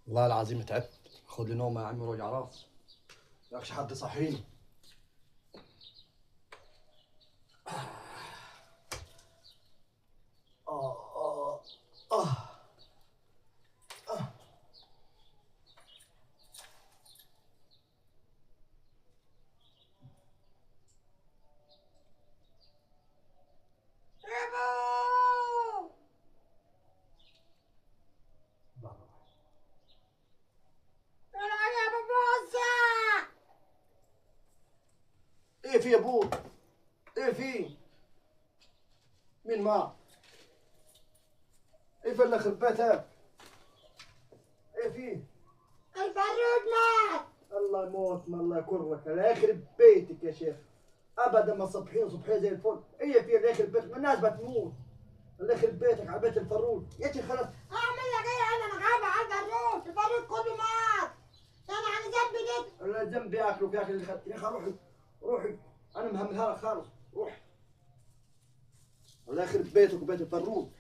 والله العظيم تعبت. خذ لي نوم يا عمي وجع راس. ياكش حد صحيني. آه آه آه آه. ايه في يا ابوي؟ ايه في؟ مين معك؟ ايه فلا خربتها؟ ايه في؟ الفرود مات. الله يموت ما الله يكرك، الله يخرب بيتك يا شيخ. ابدا ما صبحين صبحين زي الفل، ايه في الله يخرب بيتك، ما الناس بتموت. الله يخرب بيتك على بيت الفرود، يا شيخ خلاص. اعمل لك ايه؟ انا غايبه على الفرود، الفرود كله مات. انا عن ذنبي ليك. الله الذنب ياكلوا في اكل اللي يا اخي روحي روحي، انا مهملها لك خالص، روح. الله يخرب بيتك وبيت الفرود.